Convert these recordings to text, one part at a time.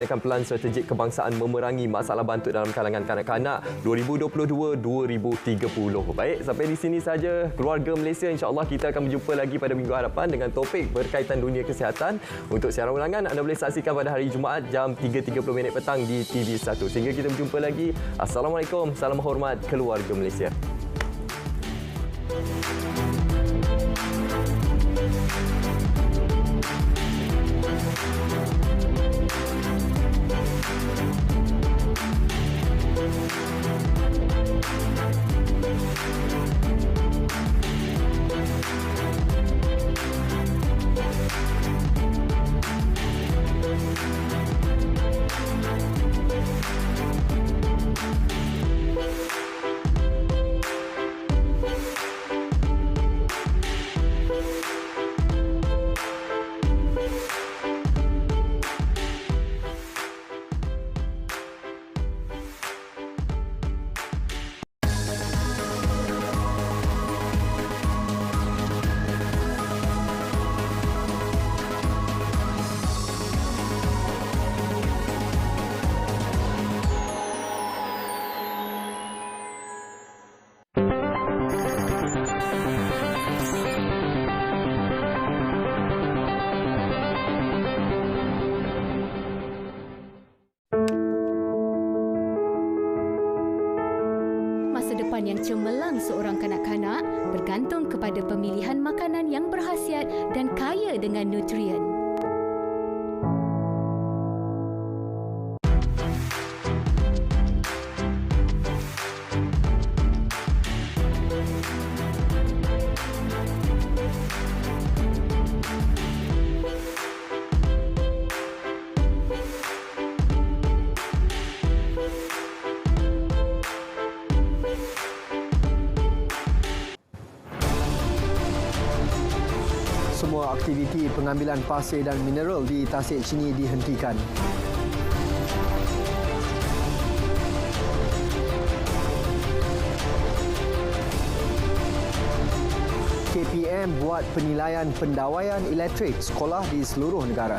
Pelan strategik kebangsaan memerangi masalah bantuk dalam kalangan kanak-kanak 2022-2030. Baik, sampai di sini saja Keluarga Malaysia. InsyaAllah kita akan berjumpa lagi pada minggu hadapan dengan topik berkaitan dunia kesihatan. Untuk siaran ulangan, anda boleh saksikan pada hari Jumaat jam 3.30 petang di TV1. Sehingga kita berjumpa lagi. Assalamualaikum, salam hormat Keluarga Malaysia. Masa depan yang cemerlang seorang kanak-kanak bergantung kepada pemilihan makanan yang berkhasiat dan kaya dengan nutrien. Semua aktiviti pengambilan pasir dan mineral di Tasik Chini dihentikan. KPM buat penilaian pendawaian elektrik sekolah di seluruh negara.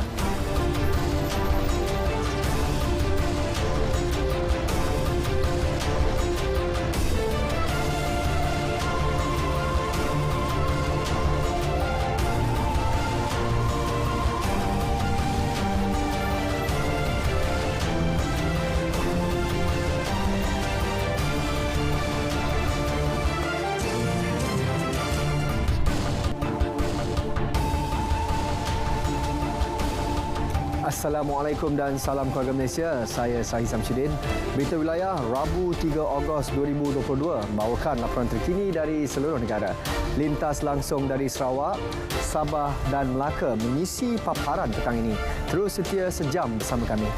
Assalamualaikum dan salam keluarga Malaysia. Saya Sahih Samsudin. Berita wilayah Rabu 3 Ogos 2022 membawakan laporan terkini dari seluruh negara. Lintas langsung dari Sarawak, Sabah dan Melaka mengisi paparan petang ini. Terus setia sejam bersama kami.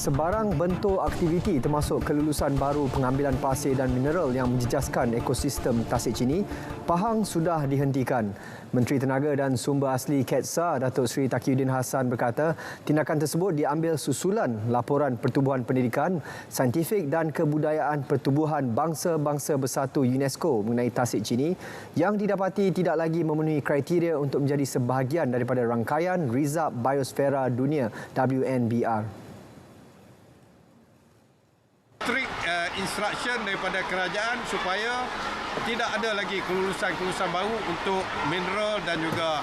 Sebarang bentuk aktiviti termasuk kelulusan baru pengambilan pasir dan mineral yang menjejaskan ekosistem Tasik Chini, Pahang sudah dihentikan. Menteri Tenaga dan Sumber Asli KETSA, Datuk Seri Taqiyuddin Hassan berkata, tindakan tersebut diambil susulan laporan Pertubuhan Pendidikan, Saintifik dan Kebudayaan Pertubuhan Bangsa-Bangsa Bersatu UNESCO mengenai Tasik Chini yang didapati tidak lagi memenuhi kriteria untuk menjadi sebahagian daripada rangkaian Rizab Biosfera Dunia WNBR. Strict instruction daripada kerajaan supaya tidak ada lagi kelulusan-kelulusan baru untuk mineral dan juga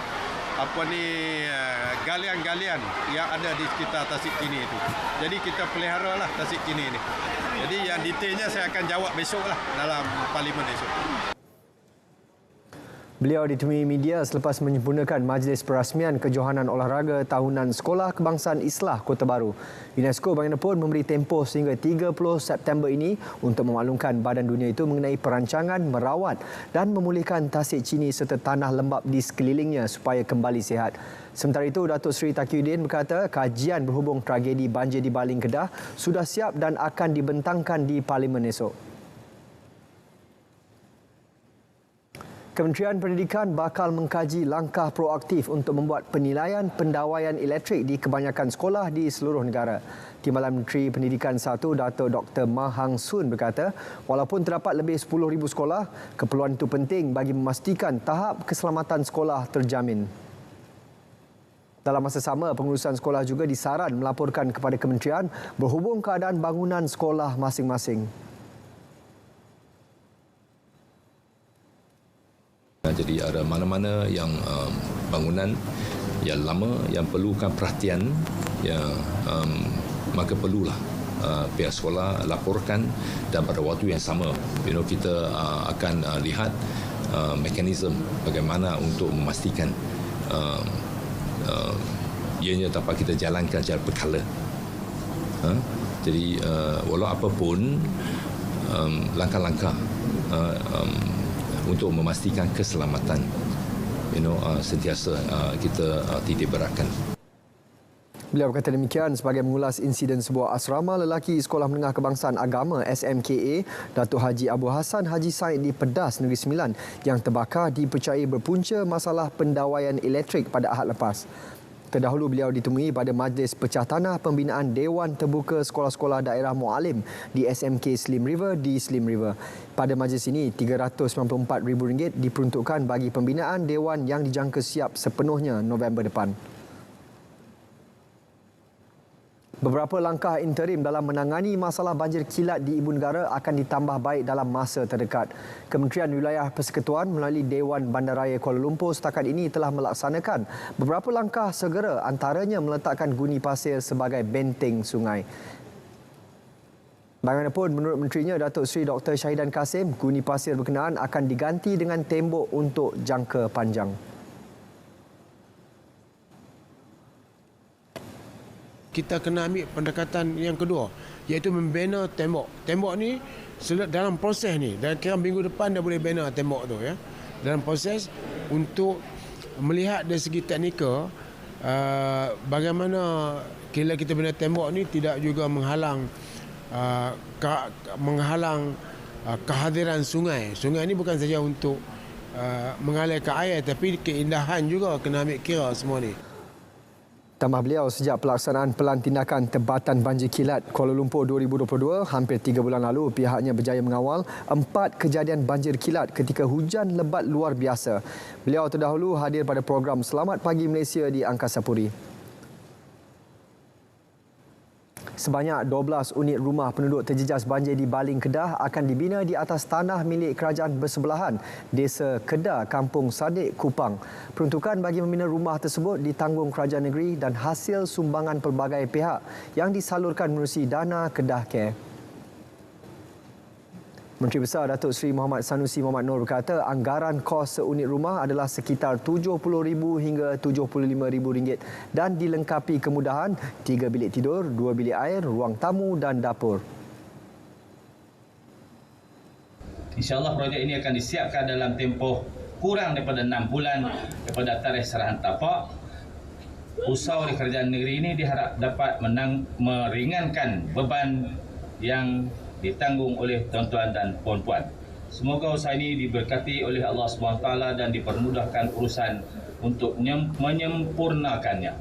galian-galian yang ada di sekitar Tasik Chini itu. Jadi kita pelihara lah Tasik Chini ini. Jadi yang detailnya saya akan jawab besok lah dalam parlimen esok. Beliau ditemui media selepas menyempurnakan Majlis Perasmian Kejohanan Olahraga Tahunan Sekolah Kebangsaan Islah Kota Baru. UNESCO bagaimanapun memberi tempoh sehingga 30 September ini untuk memaklumkan Badan Dunia itu mengenai perancangan merawat dan memulihkan Tasik Chini serta tanah lembap di sekelilingnya supaya kembali sihat. Sementara itu, Datuk Seri Taqiyuddin berkata kajian berhubung tragedi banjir di Baling Kedah sudah siap dan akan dibentangkan di Parlimen esok. Kementerian Pendidikan bakal mengkaji langkah proaktif untuk membuat penilaian pendawaian elektrik di kebanyakan sekolah di seluruh negara. Timbalan Menteri Pendidikan 1, Dato' Dr. Ma Hang Soon berkata, walaupun terdapat lebih 10,000 sekolah, keperluan itu penting bagi memastikan tahap keselamatan sekolah terjamin. Dalam masa sama, pengurusan sekolah juga disaran melaporkan kepada kementerian berhubung keadaan bangunan sekolah masing-masing. Jadi ada mana-mana yang bangunan yang lama yang perlukan perhatian, maka perlulah pihak sekolah laporkan, dan pada waktu yang sama kita akan lihat mekanisme bagaimana untuk memastikan ianya dapat kita jalankan secara berkala. Jadi walau apapun langkah-langkah untuk memastikan keselamatan sentiasa kita titik beratkan. Beliau berkata demikian sebagai mengulas insiden sebuah asrama lelaki Sekolah Menengah Kebangsaan Agama SMKA Datuk Haji Abu Hassan Haji Said di Pedas Negeri Sembilan yang terbakar dipercayai berpunca masalah pendawaian elektrik pada Ahad lepas. Terdahulu beliau ditemui pada Majlis Pecah Tanah Pembinaan Dewan Terbuka Sekolah-Sekolah Daerah Mualim di SMK Slim River di Slim River. Pada majlis ini, RM394,000 diperuntukkan bagi pembinaan Dewan yang dijangka siap sepenuhnya November depan. Beberapa langkah interim dalam menangani masalah banjir kilat di Ibu Negara akan ditambah baik dalam masa terdekat. Kementerian Wilayah Persekutuan melalui Dewan Bandaraya Kuala Lumpur setakat ini telah melaksanakan beberapa langkah segera, antaranya meletakkan guni pasir sebagai benteng sungai. Bagaimanapun, menurut menterinya Datuk Seri Dr. Syahidan Kasim, guni pasir berkenaan akan diganti dengan tembok untuk jangka panjang. Kita kena ambil pendekatan yang kedua, iaitu membina tembok. Tembok ni dalam proses ni, dan kira minggu depan dah boleh bina tembok tu ya. Dalam proses untuk melihat dari segi teknikal bagaimana bila kita bina tembok ni tidak juga menghalang kehadiran sungai. Sungai ni bukan saja untuk mengalirkan air, tapi keindahan juga kena ambil kira semua ni. Tambah beliau, sejak pelaksanaan Pelan Tindakan Tebatan Banjir Kilat Kuala Lumpur 2022, hampir 3 bulan lalu, pihaknya berjaya mengawal 4 kejadian banjir kilat ketika hujan lebat luar biasa. Beliau terdahulu hadir pada program Selamat Pagi Malaysia di Angkasa Puri. Sebanyak 12 unit rumah penduduk terjejas banjir di Baling, Kedah akan dibina di atas tanah milik kerajaan bersebelahan, Desa Kedah, Kampung Sadik, Kupang. Peruntukan bagi membina rumah tersebut ditanggung kerajaan negeri dan hasil sumbangan pelbagai pihak yang disalurkan menerusi dana Kedah Care. Menteri Besar Datuk Seri Muhammad Sanusi Muhammad Noor berkata anggaran kos seunit rumah adalah sekitar RM70,000 hingga RM75,000 dan dilengkapi kemudahan 3 bilik tidur, 2 bilik air, ruang tamu dan dapur. InsyaAllah projek ini akan disiapkan dalam tempoh kurang daripada 6 bulan daripada tarikh serahan tapak. Usaha oleh kerajaan negeri ini diharap dapat meringankan beban yang ditanggung oleh tuan-tuan dan puan-puan. Semoga usaha ini diberkati oleh Allah SWT dan dipermudahkan urusan untuk menyempurnakannya.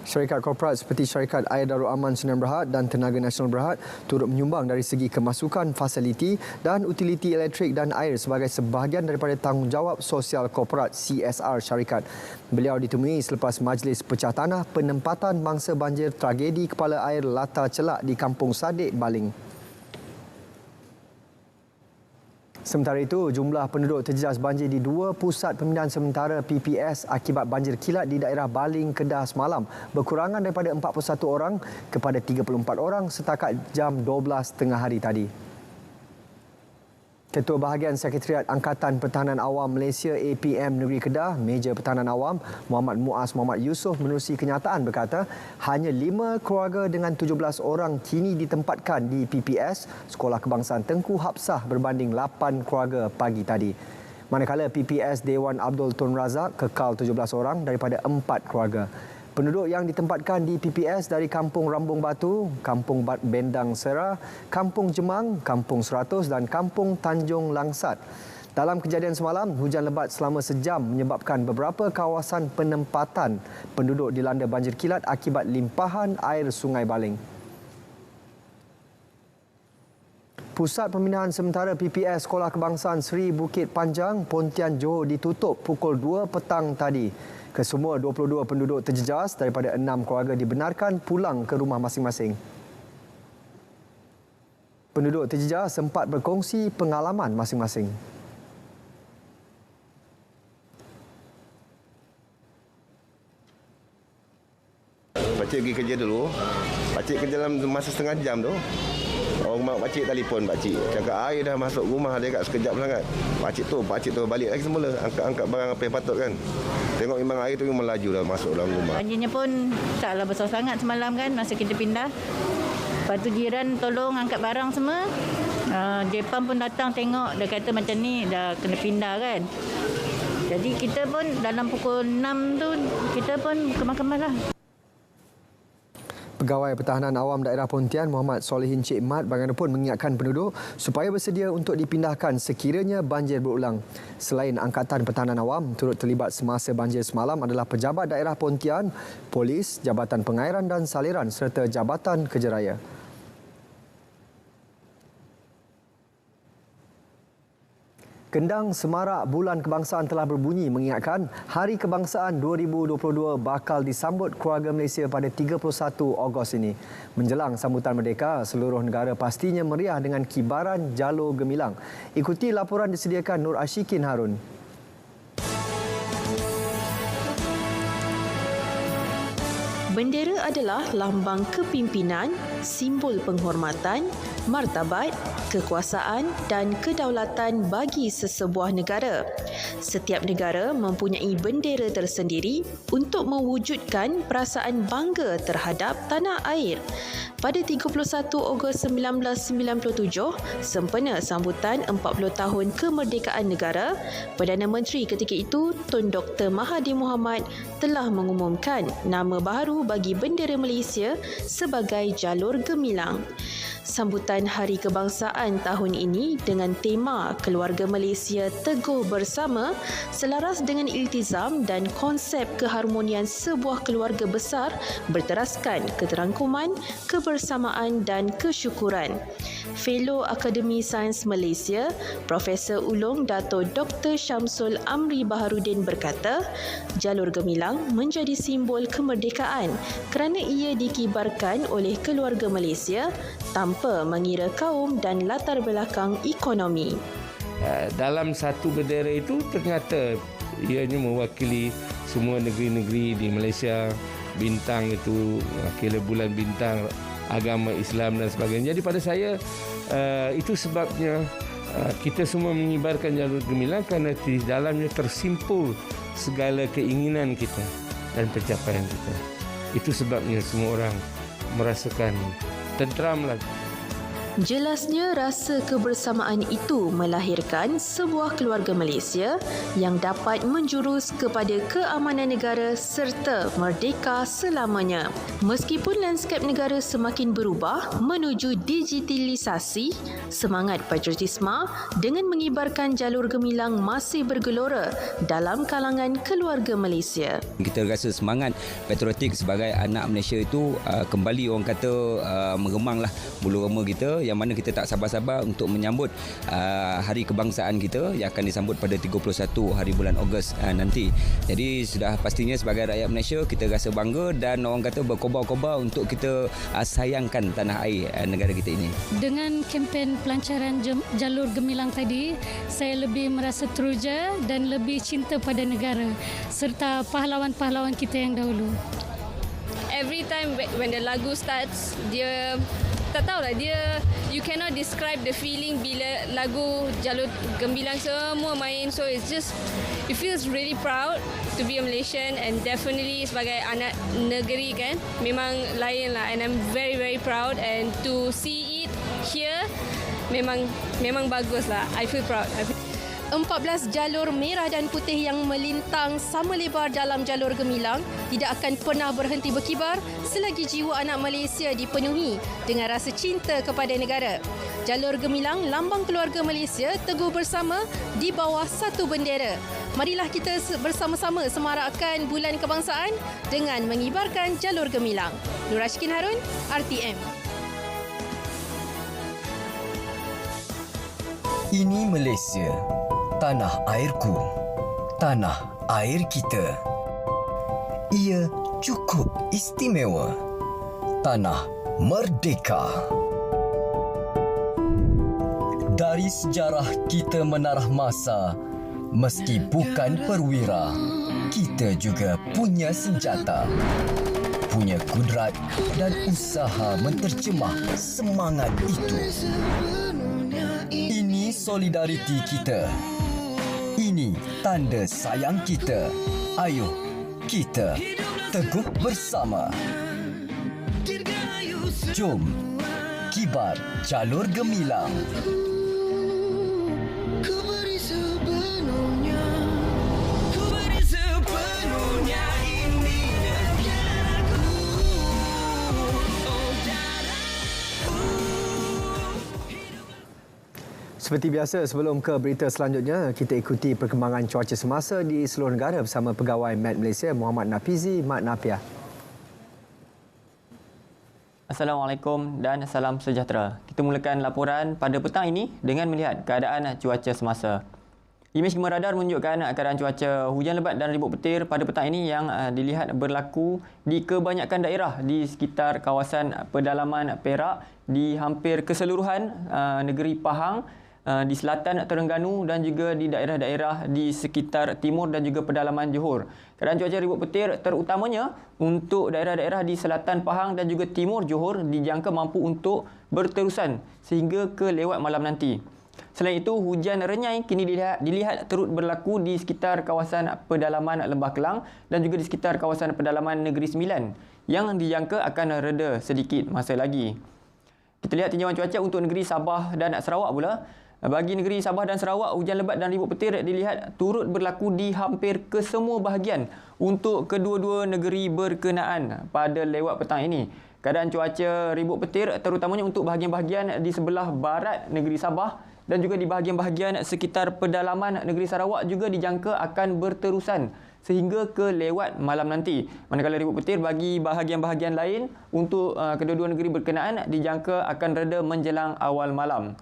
Syarikat korporat seperti Syarikat Air Darul Aman Sdn Bhd dan Tenaga Nasional Berhad turut menyumbang dari segi kemasukan fasiliti dan utiliti elektrik dan air sebagai sebahagian daripada tanggungjawab sosial korporat CSR syarikat. Beliau ditemui selepas Majlis Pecah Tanah penempatan mangsa banjir tragedi kepala air Lata Celak di Kampung Sadik, Baling. Sementara itu, jumlah penduduk terjejas banjir di 2 pusat pemindahan sementara PPS akibat banjir kilat di daerah Baling, Kedah semalam berkurangan daripada 41 orang kepada 34 orang setakat jam 12 tengah hari tadi. Ketua Bahagian Sekretariat Angkatan Pertahanan Awam Malaysia APM Negeri Kedah, Meja Pertahanan Awam Muhammad Muaz Muhammad Yusof menerusi kenyataan berkata hanya 5 keluarga dengan 17 orang kini ditempatkan di PPS Sekolah Kebangsaan Tengku Hapsah berbanding 8 keluarga pagi tadi. Manakala PPS Dewan Abdul Tun Razak kekal 17 orang daripada 4 keluarga. Penduduk yang ditempatkan di PPS dari Kampung Rambung Batu, Kampung Bendang Sera, Kampung Jemang, Kampung 100 dan Kampung Tanjung Langsat. Dalam kejadian semalam, hujan lebat selama sejam menyebabkan beberapa kawasan penempatan penduduk dilanda banjir kilat akibat limpahan air Sungai Baling. Pusat Pembinaan Sementara PPS Sekolah Kebangsaan Seri Bukit Panjang, Pontian, Johor ditutup pukul 2 petang tadi. Kesemua 22 penduduk terjejas daripada 6 keluarga dibenarkan pulang ke rumah masing-masing. Penduduk terjejas sempat berkongsi pengalaman masing-masing. Pakcik pergi kerja dulu. Pakcik kerja dalam masa setengah jam tu. Orang mak pakcik telefon pakcik. Cakap air dah masuk rumah dia kat sekejap sangat. Pakcik tu balik lagi semula. Angkat barang apa yang patut kan. Tengok memang air tu memang laju dah masuk dalam rumah. Banjirnya pun taklah besar sangat semalam kan masa kita pindah. Lepas tu jiran tolong angkat barang semua. Jepang pun datang tengok. Dia kata macam ni dah kena pindah kan. Jadi kita pun dalam pukul 6 tu kita pun kemas-kemas lah. Pegawai Pertahanan Awam Daerah Pontian Muhammad Solehin Cik Mat bagaimanapun mengingatkan penduduk supaya bersedia untuk dipindahkan sekiranya banjir berulang. Selain Angkatan Pertahanan Awam, turut terlibat semasa banjir semalam adalah Pejabat Daerah Pontian, Polis, Jabatan Pengairan dan Saliran serta Jabatan Kejeraya. Kendang semarak Bulan Kebangsaan telah berbunyi mengingatkan Hari Kebangsaan 2022 bakal disambut keluarga Malaysia pada 31 Ogos ini. Menjelang sambutan merdeka, seluruh negara pastinya meriah dengan kibaran jalur gemilang. Ikuti laporan disediakan Nur Ashikin Harun. Bendera adalah lambang kepimpinan, simbol penghormatan, martabat, kekuasaan dan kedaulatan bagi sesebuah negara. Setiap negara mempunyai bendera tersendiri untuk mewujudkan perasaan bangga terhadap tanah air. Pada 31 Ogos 1997, sempena sambutan 40 tahun kemerdekaan negara, Perdana Menteri ketika itu Tun Dr. Mahathir Mohamad telah mengumumkan nama baru bagi bendera Malaysia sebagai jalur gemilang. Sambutan Hari Kebangsaan tahun ini dengan tema Keluarga Malaysia Teguh Bersama selaras dengan iltizam dan konsep keharmonian sebuah keluarga besar berteraskan keterangkuman, kebersamaan dan kesyukuran. Fellow Akademi Sains Malaysia, Profesor Ulung Dato' Dr. Syamsul Amri Baharudin berkata, jalur gemilang menjadi simbol kemerdekaan kerana ia dikibarkan oleh keluarga Malaysia tanpa mengira kaum dan latar belakang ekonomi. Dalam satu bendera itu ternyata ianya mewakili semua negeri-negeri di Malaysia. Bintang itu wakil bulan bintang, agama Islam dan sebagainya. Jadi pada saya itu sebabnya kita semua mengibarkan jalur gemilang kerana di dalamnya tersimpul segala keinginan kita dan pencapaian kita. Itu sebabnya semua orang merasakan tenteramlah. Jelasnya rasa kebersamaan itu melahirkan sebuah keluarga Malaysia yang dapat menjurus kepada keamanan negara serta merdeka selamanya. Meskipun lanskap negara semakin berubah menuju digitalisasi, semangat patriotisme dengan mengibarkan jalur gemilang masih bergelora dalam kalangan keluarga Malaysia. Kita rasa semangat patriotik sebagai anak Malaysia itu kembali orang kata mengemanglah bulu roma kita, yang mana kita tak sabar-sabar untuk menyambut Hari Kebangsaan kita yang akan disambut pada 31 hari bulan Ogos nanti. Jadi sudah pastinya sebagai rakyat Malaysia kita rasa bangga dan orang kata berkobar-kobar untuk kita sayangkan tanah air negara kita ini. Dengan kempen pelancaran jalur gemilang tadi, saya lebih merasa teruja dan lebih cinta pada negara serta pahlawan-pahlawan kita yang dahulu. Every time when the lagu starts, dia tak tahulah, dia you cannot describe the feeling bila lagu jalur gemilang semua main. So it's just, it feels really proud to be a Malaysian and definitely sebagai anak negeri kan, memang lain lah, and I'm very very proud, and to see it here memang bagus lah. I feel proud. 14 jalur merah dan putih yang melintang sama lebar dalam jalur gemilang tidak akan pernah berhenti berkibar selagi jiwa anak Malaysia dipenuhi dengan rasa cinta kepada negara. Jalur gemilang lambang keluarga Malaysia teguh bersama di bawah satu bendera. Marilah kita bersama-sama semarakkan Bulan Kebangsaan dengan mengibarkan jalur gemilang. Nur Ashkin Harun, RTM. Ini Malaysia, tanah airku, tanah air kita. Ia cukup istimewa, tanah merdeka. Dari sejarah kita menarah masa, meski bukan perwira, kita juga punya senjata, punya kudrat dan usaha menterjemah semangat itu. Ini solidariti kita. Ini tanda sayang kita. Ayuh, kita teguh bersama. Jom, kibar jalur gemilang. Seperti biasa, sebelum ke berita selanjutnya, kita ikuti perkembangan cuaca semasa di seluruh negara bersama Pegawai Met Malaysia Muhammad Nafizi. Mat Nafiah. Assalamualaikum dan salam sejahtera. Kita mulakan laporan pada petang ini dengan melihat keadaan cuaca semasa. Imej Gemar Radar menunjukkan keadaan cuaca hujan lebat dan ribut petir pada petang ini yang dilihat berlaku di kebanyakan daerah di sekitar kawasan pedalaman Perak, di hampir keseluruhan negeri Pahang, di selatan Terengganu dan juga di daerah-daerah di sekitar timur dan juga pedalaman Johor. Keadaan cuaca ribut petir terutamanya untuk daerah-daerah di selatan Pahang dan juga timur Johor dijangka mampu untuk berterusan sehingga ke lewat malam nanti. Selain itu, hujan renyai kini dilihat turut berlaku di sekitar kawasan pedalaman Lembah Kelang dan juga di sekitar kawasan pedalaman Negeri Sembilan yang dijangka akan reda sedikit masa lagi. Kita lihat tinjauan cuaca untuk negeri Sabah dan Sarawak pula. Bagi negeri Sabah dan Sarawak, hujan lebat dan ribut petir dilihat turut berlaku di hampir kesemua bahagian untuk kedua-dua negeri berkenaan pada lewat petang ini. Keadaan cuaca ribut petir terutamanya untuk bahagian-bahagian di sebelah barat negeri Sabah dan juga di bahagian-bahagian sekitar pedalaman negeri Sarawak juga dijangka akan berterusan sehingga ke lewat malam nanti. Manakala ribut petir bagi bahagian-bahagian lain untuk kedua-dua negeri berkenaan dijangka akan reda menjelang awal malam.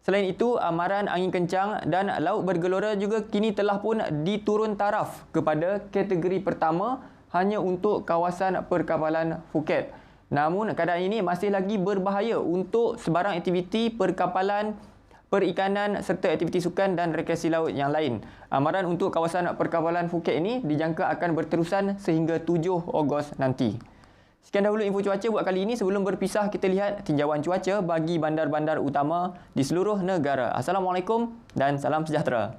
Selain itu, amaran angin kencang dan laut bergelora juga kini telah pun diturun taraf kepada kategori pertama hanya untuk kawasan perkapalan Phuket. Namun, keadaan ini masih lagi berbahaya untuk sebarang aktiviti perkapalan, perikanan serta aktiviti sukan dan rekreasi laut yang lain. Amaran untuk kawasan perkapalan Phuket ini dijangka akan berterusan sehingga 7 Ogos nanti. Sekian dahulu info cuaca buat kali ini. Sebelum berpisah, kita lihat tinjauan cuaca bagi bandar-bandar utama di seluruh negara. Assalamualaikum dan salam sejahtera.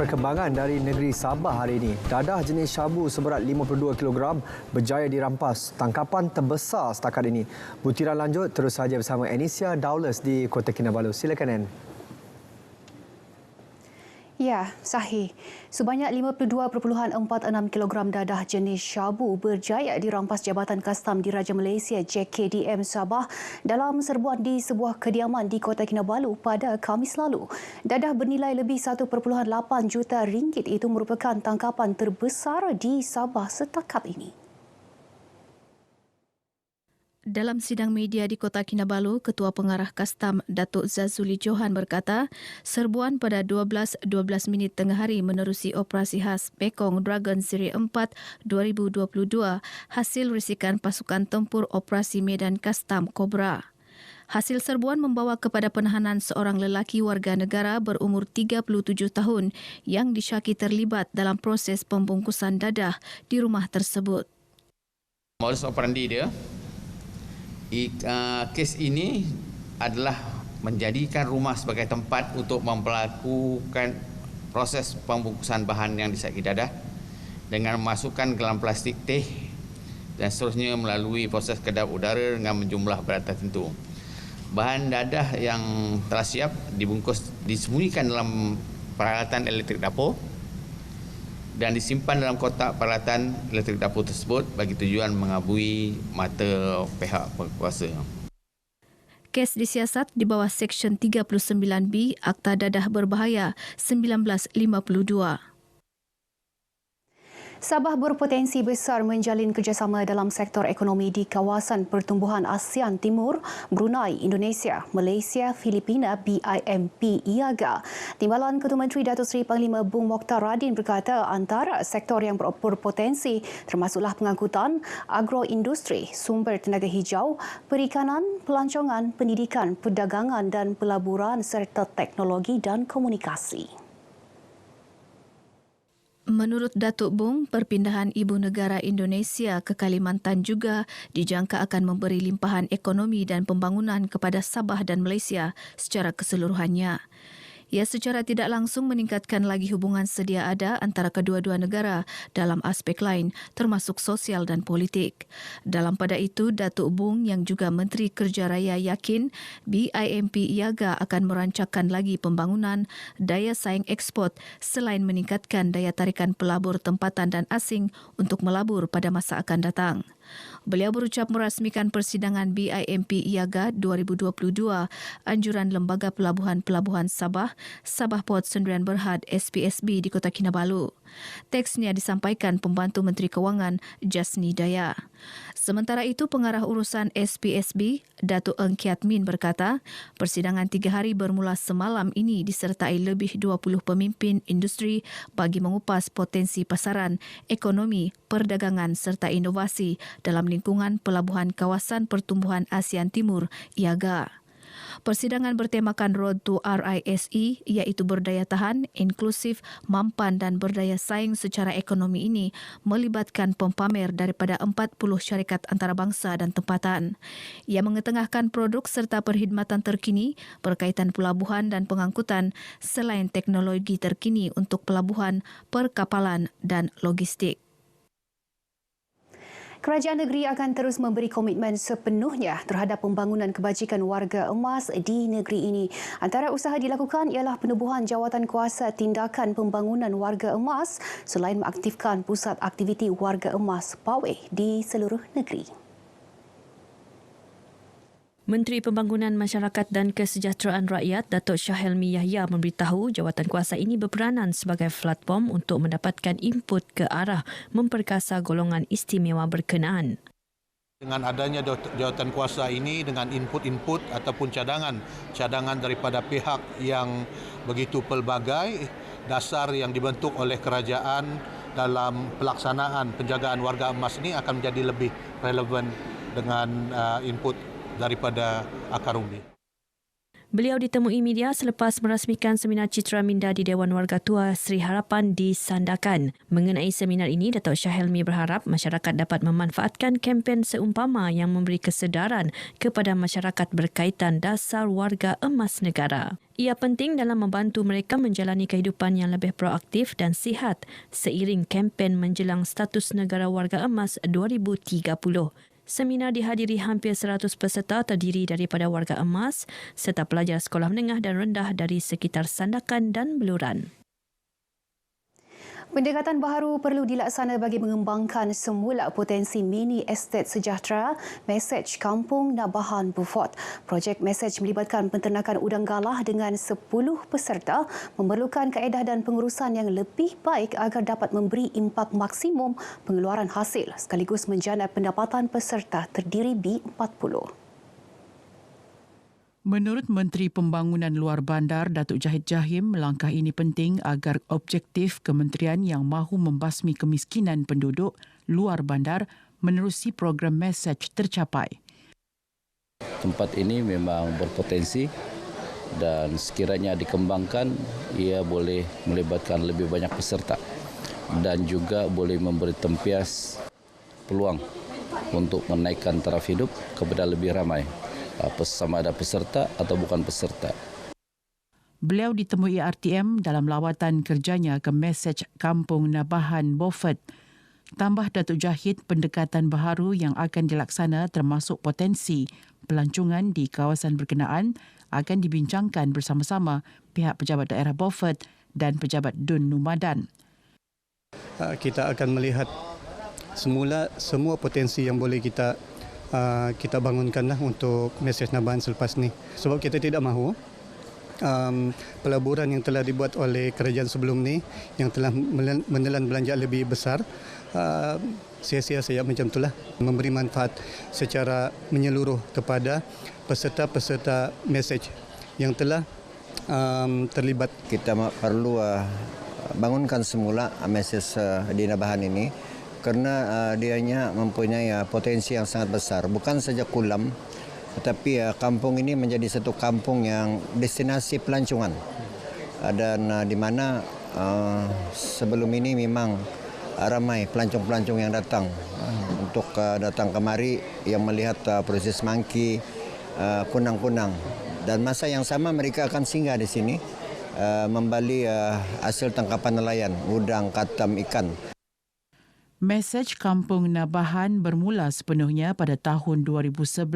perkembangan dari negeri Sabah hari ini. Dadah jenis syabu seberat 52 kg berjaya dirampas. Tangkapan terbesar setakat ini. Butiran lanjut terus saja bersama Anisia Dowles di Kota Kinabalu. Silakan, Ann. Ya, sahih. Sebanyak 52.46 kg dadah jenis syabu berjaya dirampas Jabatan Kastam Diraja Malaysia JKDM Sabah dalam serbuan di sebuah kediaman di Kota Kinabalu pada Khamis lalu. Dadah bernilai lebih 1.8 juta ringgit itu merupakan tangkapan terbesar di Sabah setakat ini. Dalam sidang media di Kota Kinabalu, Ketua Pengarah Kastam Datuk Zazuli Johan berkata, serbuan pada 12:12 tengah hari menerusi operasi khas Pekong Dragon Seri 4 2022 hasil risikan pasukan tempur operasi Medan Kastam Kobra. Hasil serbuan membawa kepada penahanan seorang lelaki warga negara berumur 37 tahun yang disyaki terlibat dalam proses pembungkusan dadah di rumah tersebut. Modus operandi dia, kes ini adalah menjadikan rumah sebagai tempat untuk melakukan proses pembungkusan bahan yang disaki dadah dengan memasukkan gelang plastik teh dan seterusnya melalui proses kedap udara dengan menjumlah berat tertentu. Bahan dadah yang telah siap dibungkus disembunyikan dalam peralatan elektrik dapur dan disimpan dalam kotak peralatan elektrik dapur tersebut bagi tujuan mengabui mata pihak berkuasa. Kes disiasat di bawah Seksyen 39B Akta Dadah Berbahaya 1952. Sabah berpotensi besar menjalin kerjasama dalam sektor ekonomi di kawasan pertumbuhan ASEAN Timur, Brunei, Indonesia, Malaysia, Filipina, BIMP, IAGA. Timbalan Ketua Menteri Datuk Seri Panglima Bung Mokhtar Radin berkata antara sektor yang berpotensi termasuklah pengangkutan, agroindustri, sumber tenaga hijau, perikanan, pelancongan, pendidikan, perdagangan dan pelaburan serta teknologi dan komunikasi. Menurut Datuk Bung, perpindahan ibu negara Indonesia ke Kalimantan juga dijangka akan memberi limpahan ekonomi dan pembangunan kepada Sabah dan Malaysia secara keseluruhannya. Ia secara tidak langsung meningkatkan lagi hubungan sedia ada antara kedua-dua negara dalam aspek lain termasuk sosial dan politik. Dalam pada itu, Datuk Bung yang juga Menteri Kerja Raya yakin BIMP IAGA akan merancangkan lagi pembangunan daya saing ekspor selain meningkatkan daya tarikan pelabur tempatan dan asing untuk melabur pada masa akan datang. Beliau berucap merasmikan persidangan BIMP IAGA 2022, anjuran Lembaga Pelabuhan Sabah, Sabah Port Sendirian Berhad SPSB di Kota Kinabalu. Teksnya disampaikan Pembantu Menteri Kewangan Jasni Daya. Sementara itu, Pengarah Urusan SPSB, Datuk Eng Kiat Min berkata, persidangan 3 hari bermula semalam ini disertai lebih 20 pemimpin industri bagi mengupas potensi pasaran, ekonomi, perdagangan serta inovasi dalam lingkungan pelabuhan kawasan pertumbuhan ASEAN Timur, IAGA. Persidangan bertemakan Road to RISE iaitu berdaya tahan, inklusif, mampan dan berdaya saing secara ekonomi ini melibatkan pempamer daripada 40 syarikat antarabangsa dan tempatan. Ia mengetengahkan produk serta perkhidmatan terkini berkaitan pelabuhan dan pengangkutan selain teknologi terkini untuk pelabuhan, perkapalan dan logistik. Kerajaan negeri akan terus memberi komitmen sepenuhnya terhadap pembangunan kebajikan warga emas di negeri ini. Antara usaha dilakukan ialah penubuhan jawatan kuasa tindakan pembangunan warga emas selain mengaktifkan pusat aktiviti warga emas PAWE di seluruh negeri. Menteri Pembangunan Masyarakat dan Kesejahteraan Rakyat Datuk Shah Helmi Yahya memberitahu jawatan kuasa ini berperanan sebagai platform untuk mendapatkan input ke arah memperkasa golongan istimewa berkenaan. Dengan adanya jawatan kuasa ini dengan input-input ataupun cadangan daripada pihak yang begitu pelbagai, dasar yang dibentuk oleh kerajaan dalam pelaksanaan penjagaan warga emas ini akan menjadi lebih relevan dengan input daripada akar umbi. Beliau ditemui media selepas merasmikan seminar Citra Minda di Dewan Warga Tua Sri Harapan di Sandakan. Mengenai seminar ini, Datuk Shah Helmi berharap masyarakat dapat memanfaatkan kempen seumpama yang memberi kesedaran kepada masyarakat berkaitan dasar warga emas negara. Ia penting dalam membantu mereka menjalani kehidupan yang lebih proaktif dan sihat seiring kempen menjelang status negara warga emas 2030. Seminar dihadiri hampir 100 peserta terdiri daripada warga emas serta pelajar sekolah menengah dan rendah dari sekitar Sandakan dan Beluran. Pendekatan baharu perlu dilaksana bagi mengembangkan semula potensi mini estet sejahtera Mesej Kampung Nabahan Beaufort. Projek Mesej melibatkan penternakan udang galah dengan 10 peserta memerlukan kaedah dan pengurusan yang lebih baik agar dapat memberi impak maksimum pengeluaran hasil sekaligus menjana pendapatan peserta terdiri B40. Menurut Menteri Pembangunan Luar Bandar Datuk Jahid Jahim, langkah ini penting agar objektif kementerian yang mahu membasmi kemiskinan penduduk luar bandar menerusi program Mesej tercapai. Tempat ini memang berpotensi dan sekiranya dikembangkan, ia boleh melibatkan lebih banyak peserta dan juga boleh memberi tempias peluang untuk menaikkan taraf hidup kepada lebih ramai. Sama ada peserta atau bukan peserta. Beliau ditemui RTM dalam lawatan kerjanya ke Mesej Kampung Nabahan Beaufort. Tambah Datuk Jahid, pendekatan baharu yang akan dilaksana termasuk potensi pelancongan di kawasan berkenaan akan dibincangkan bersama-sama pihak pejabat daerah Beaufort dan pejabat Dun Numadan. Kita akan melihat semua potensi yang boleh kita bangunkanlah untuk Mesej Nabahan selepas ni. Sebab kita tidak mahu pelaburan yang telah dibuat oleh kerajaan sebelum ni yang telah menelan belanja lebih besar sia-sia saya macam itulah, memberi manfaat secara menyeluruh kepada peserta-peserta Mesej yang telah terlibat. Kita perlu bangunkan semula Mesej di Nabahan ini kerana dianya mempunyai potensi yang sangat besar. Bukan saja kolam, tetapi kampung ini menjadi satu kampung yang destinasi pelancongan. Dan di mana sebelum ini memang ramai pelancong-pelancong yang datang untuk datang kemari yang melihat proses mangki, kunang-kunang. Dan masa yang sama mereka akan singgah di sini membeli hasil tangkapan nelayan, udang, katam, ikan. Mesej Kampung Nabahan bermula sepenuhnya pada tahun 2011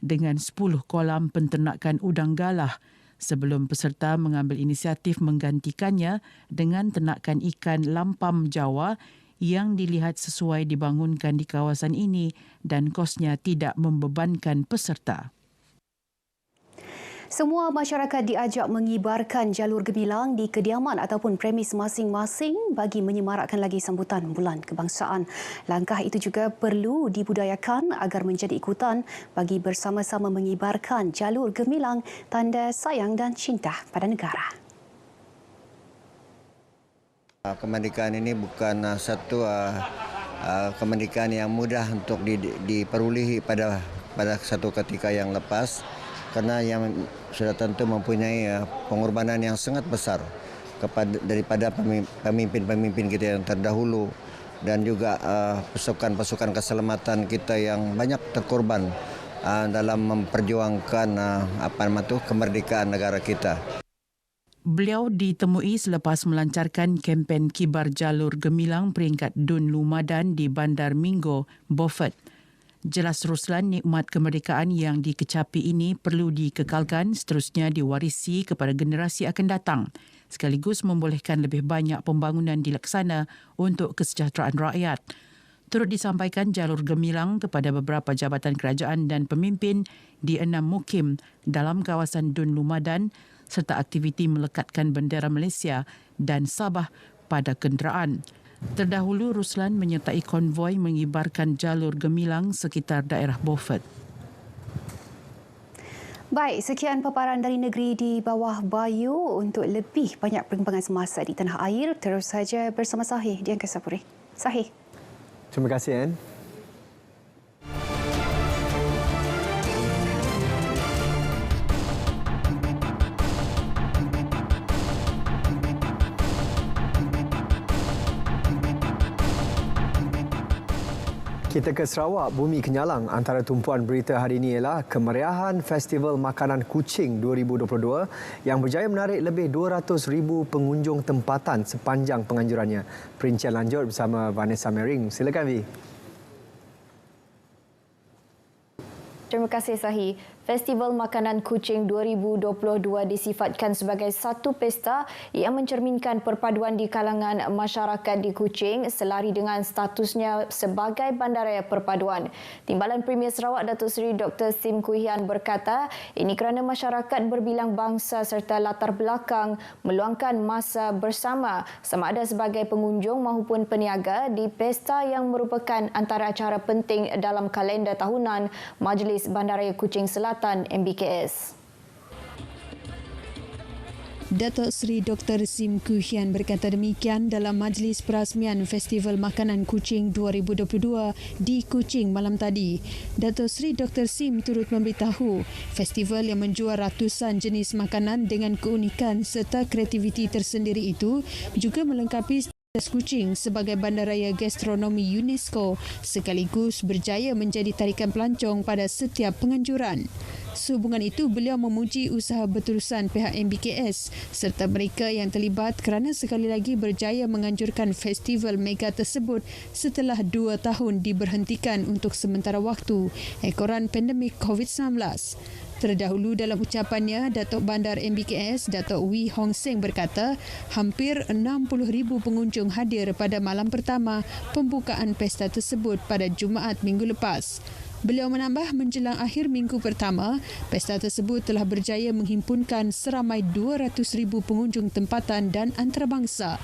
dengan 10 kolam penternakan udang galah sebelum peserta mengambil inisiatif menggantikannya dengan ternakan ikan lampam Jawa yang dilihat sesuai dibangunkan di kawasan ini dan kosnya tidak membebankan peserta. Semua masyarakat diajak mengibarkan jalur gemilang di kediaman ataupun premis masing-masing bagi menyemarakkan lagi sambutan Bulan Kebangsaan. Langkah itu juga perlu dibudayakan agar menjadi ikutan bagi bersama-sama mengibarkan jalur gemilang tanda sayang dan cinta pada negara. Kemerdekaan ini bukan satu kemerdekaan yang mudah untuk diperolehi pada satu ketika yang lepas. Kerana yang sudah tentu mempunyai pengorbanan yang sangat besar daripada pemimpin-pemimpin kita yang terdahulu dan juga pasukan-pasukan keselamatan kita yang banyak terkorban dalam memperjuangkan kemerdekaan negara kita. Beliau ditemui selepas melancarkan kempen kibar jalur gemilang peringkat Dun Lumadan di Bandar Minggo, Beaufort. Jelas Ruslan, nikmat kemerdekaan yang dikecapi ini perlu dikekalkan seterusnya diwarisi kepada generasi akan datang sekaligus membolehkan lebih banyak pembangunan dilaksana untuk kesejahteraan rakyat. Turut disampaikan jalur gemilang kepada beberapa jabatan kerajaan dan pemimpin di 6 mukim dalam kawasan Dun Lumadan serta aktiviti melekatkan bendera Malaysia dan Sabah pada kenderaan. Terdahulu, Ruslan menyertai konvoi mengibarkan jalur gemilang sekitar daerah Beaufort. Baik, sekian paparan dari negeri di bawah Bayu. Untuk lebih banyak perkembangan semasa di tanah air, terus saja bersama Sahih di Angkasa Puri. Sahih. Terima kasih, Anne. Kita ke Sarawak, Bumi Kenyalang. Antara tumpuan berita hari ini ialah kemeriahan Festival Makanan Kuching 2022 yang berjaya menarik lebih 200,000 pengunjung tempatan sepanjang penganjurannya. Perincian lanjut bersama Vanessa Mering. Silakan, Vi. Terima kasih, Sahi. Festival Makanan Kuching 2022 disifatkan sebagai satu pesta yang mencerminkan perpaduan di kalangan masyarakat di Kuching selari dengan statusnya sebagai bandaraya perpaduan. Timbalan Premier Sarawak Datuk Seri Dr. Sim Kui Hian berkata, ini kerana masyarakat berbilang bangsa serta latar belakang meluangkan masa bersama sama ada sebagai pengunjung maupun peniaga di pesta yang merupakan antara acara penting dalam kalender tahunan Majlis Bandaraya Kuching Selatan MBKS. Datuk Seri Dr. Sim Kui Hian berkata demikian dalam majlis perasmian Festival Makanan Kuching 2022 di Kuching malam tadi. Datuk Seri Dr. Sim turut memberitahu festival yang menjual ratusan jenis makanan dengan keunikan serta kreativiti tersendiri itu juga melengkapi Kuching sebagai bandaraya gastronomi UNESCO sekaligus berjaya menjadi tarikan pelancong pada setiap penganjuran. Sehubungan itu, beliau memuji usaha berterusan pihak MBKS serta mereka yang terlibat kerana sekali lagi berjaya menganjurkan festival mega tersebut setelah 2 tahun diberhentikan untuk sementara waktu ekoran pandemik COVID-19. Terdahulu dalam ucapannya, Datuk Bandar MBKS, Datuk Wee Hong Seng berkata, hampir 60,000 pengunjung hadir pada malam pertama pembukaan pesta tersebut pada Jumaat minggu lepas. Beliau menambah menjelang akhir minggu pertama, pesta tersebut telah berjaya menghimpunkan seramai 200,000 pengunjung tempatan dan antarabangsa.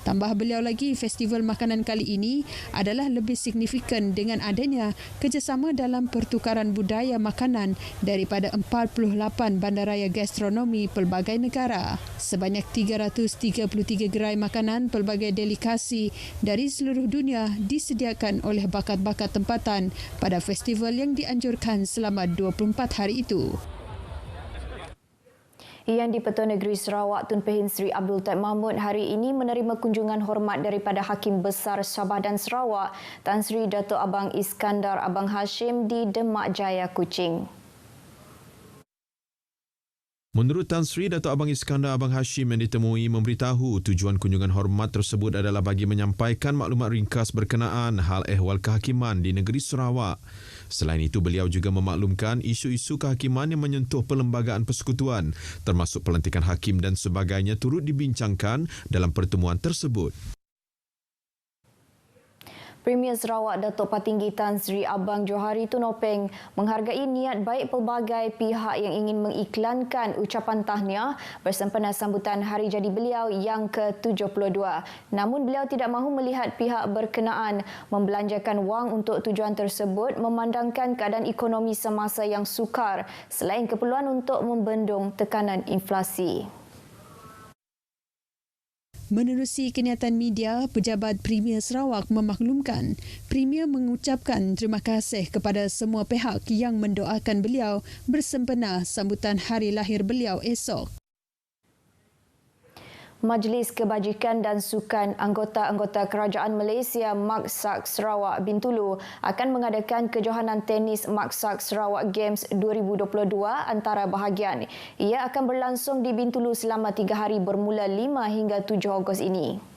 Tambah beliau lagi, festival makanan kali ini adalah lebih signifikan dengan adanya kerjasama dalam pertukaran budaya makanan daripada 48 bandaraya gastronomi pelbagai negara. Sebanyak 333 gerai makanan pelbagai delikasi dari seluruh dunia disediakan oleh bakat-bakat tempatan pada festival yang dianjurkan selama 24 hari itu. Yang di-Pertua Negeri Sarawak Tun Pehin Sri Abdul Taib Mahmud hari ini menerima kunjungan hormat daripada Hakim Besar Sabah dan Sarawak Tan Sri Dato' Abang Iskandar Abang Hashim di Demak Jaya, Kuching. Menurut Tan Sri Dato' Abang Iskandar Abang Hashim yang ditemui memberitahu tujuan kunjungan hormat tersebut adalah bagi menyampaikan maklumat ringkas berkenaan hal ehwal kehakiman di negeri Sarawak. Selain itu, beliau juga memaklumkan isu-isu kehakiman yang menyentuh perlembagaan persekutuan termasuk pelantikan hakim dan sebagainya turut dibincangkan dalam pertemuan tersebut. Premier Sarawak Datuk Patinggi Tan Sri Abang Johari Tunopeng menghargai niat baik pelbagai pihak yang ingin mengiklankan ucapan tahniah bersempena sambutan hari jadi beliau yang ke-72. Namun beliau tidak mahu melihat pihak berkenaan membelanjakan wang untuk tujuan tersebut memandangkan keadaan ekonomi semasa yang sukar selain keperluan untuk membendung tekanan inflasi. Menerusi kenyataan media, Pejabat Premier Sarawak memaklumkan, Premier mengucapkan terima kasih kepada semua pihak yang mendoakan beliau bersempena sambutan hari lahir beliau esok. Majlis Kebajikan dan Sukan Anggota-Anggota Kerajaan Malaysia Maksak Sarawak Bintulu akan mengadakan kejohanan tenis Maksak Sarawak Games 2022 antara bahagian. Ia akan berlangsung di Bintulu selama 3 hari bermula 5 hingga 7 Ogos ini.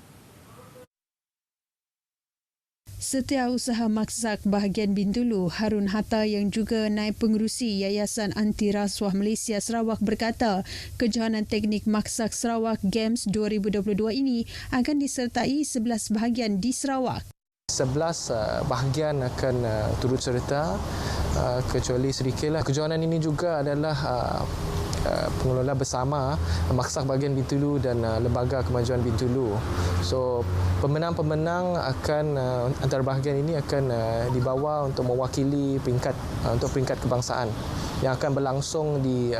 Setiausaha Maksak bahagian Bintulu, Harun Hatta yang juga naib pengerusi Yayasan Anti Rasuah Malaysia Sarawak berkata, kejohanan teknik Maksak Sarawak Games 2022 ini akan disertai 11 bahagian di Sarawak. 11 bahagian akan turut serta kecuali sedikitlah. Kejohanan ini juga adalah pengelola bersama Maksak bahagian Bintulu dan Lembaga Kemajuan Bintulu. So pemenang-pemenang akan antara bahagian ini akan dibawa untuk mewakili untuk peringkat kebangsaan yang akan berlangsung di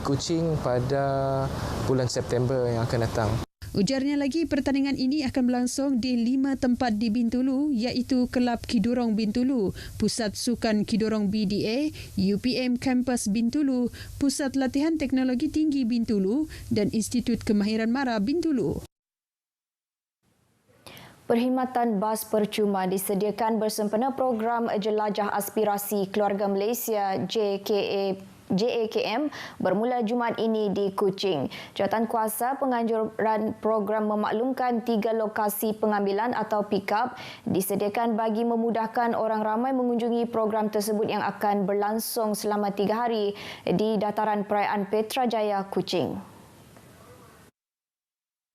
Kuching pada bulan September yang akan datang. Ujarnya lagi, pertandingan ini akan berlangsung di 5 tempat di Bintulu iaitu Kelab Kidurong Bintulu, Pusat Sukan Kidurong BDA, UPM Kampus Bintulu, Pusat Latihan Teknologi Tinggi Bintulu dan Institut Kemahiran Mara Bintulu. Perkhidmatan bas percuma disediakan bersempena program Jelajah Aspirasi Keluarga Malaysia JAKM bermula Jumaat ini di Kuching. Jawatankuasa penganjuran program memaklumkan 3 lokasi pengambilan atau pick-up disediakan bagi memudahkan orang ramai mengunjungi program tersebut yang akan berlangsung selama 3 hari di dataran perayaan Petrajaya, Kuching.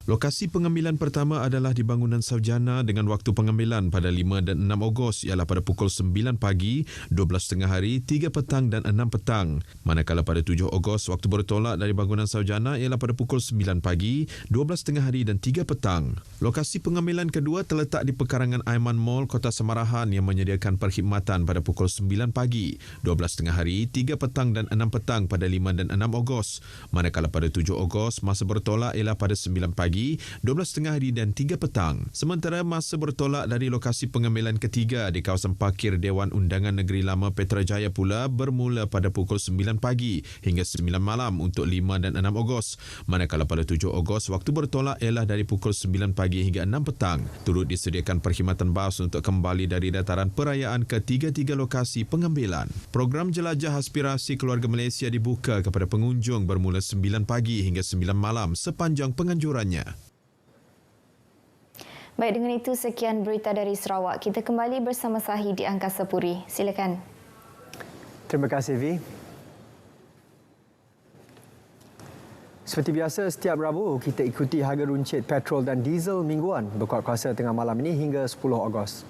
Lokasi pengambilan pertama adalah di bangunan Sarjana dengan waktu pengambilan pada 5 dan 6 Ogos ialah pada pukul 9 pagi, 12 tengah hari, 3 petang dan 6 petang. Manakala pada 7 Ogos waktu bertolak dari bangunan Sarjana ialah pada pukul 9 pagi, 12 tengah hari dan 3 petang. Lokasi pengambilan kedua terletak di pekarangan Aiman Mall, Kota Samarahan yang menyediakan perkhidmatan pada pukul 9 pagi, 12 tengah hari, 3 petang dan 6 petang pada 5 dan 6 Ogos. Manakala pada 7 Ogos masa bertolak ialah pada 9 pagi, 12 tengah hari dan 3 petang. Sementara masa bertolak dari lokasi pengambilan ketiga di kawasan parkir Dewan Undangan Negeri Lama Petrajaya pula bermula pada pukul 9 pagi hingga 9 malam untuk 5 dan 6 Ogos. Manakala pada 7 Ogos waktu bertolak ialah dari pukul 9 pagi hingga 6 petang. Turut disediakan perkhidmatan bas untuk kembali dari dataran perayaan ke 3 lokasi pengambilan. Program Jelajah Aspirasi Keluarga Malaysia dibuka kepada pengunjung bermula 9 pagi hingga 9 malam sepanjang penganjurannya. Baik, dengan itu sekian berita dari Sarawak. Kita kembali bersama Sahi di Angkasa Puri. Silakan. Terima kasih, Vi. Seperti biasa, setiap Rabu kita ikuti harga runcit petrol dan diesel mingguan berkuat kuasa tengah malam ini hingga 10 Ogos.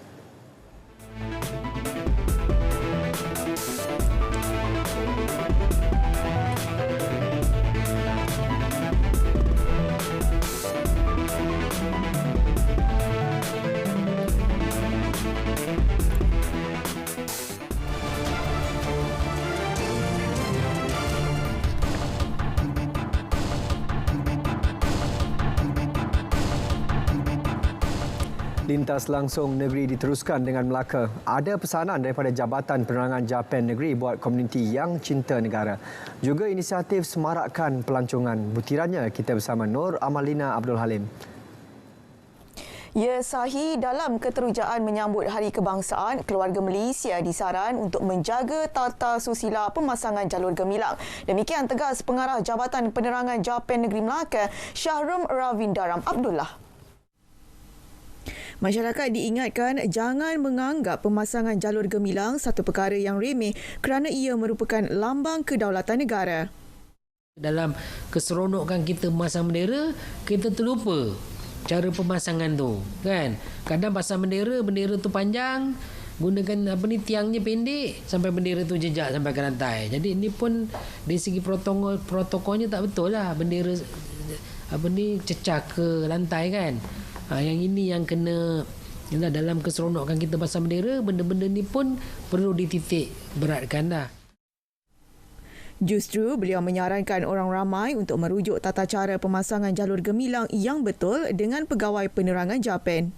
Lintas langsung negeri diteruskan dengan Melaka. Ada pesanan daripada Jabatan Penerangan Japan Negeri buat komuniti yang cinta negara. Juga inisiatif semarakkan pelancongan. Butirannya kita bersama Nur Amalina Abdul Halim. Ya, Sahi, dalam keterujaan menyambut Hari Kebangsaan, keluarga Malaysia disaran untuk menjaga tata susila pemasangan jalur gemilang. Demikian tegas Pengarah Jabatan Penerangan Japan Negeri Melaka, Shahrum Ravindaram Abdullah. Masyarakat diingatkan jangan menganggap pemasangan jalur gemilang satu perkara yang remeh kerana ia merupakan lambang kedaulatan negara. Dalam keseronokan kita memasang bendera, kita terlupa cara pemasangan tu, kan? Kadang pasang bendera tu panjang, gunakan tiangnya pendek sampai bendera tu jejak sampai ke lantai. Jadi ini pun dari segi protokolnya tak betul lah, bendera cecah ke lantai, kan? Yang ini yang kena dalam keseronokan kita pasang bendera, benda-benda ni pun perlu dititik beratkan dah. Justru beliau menyarankan orang ramai untuk merujuk tata cara pemasangan jalur gemilang yang betul dengan pegawai penerangan Japan.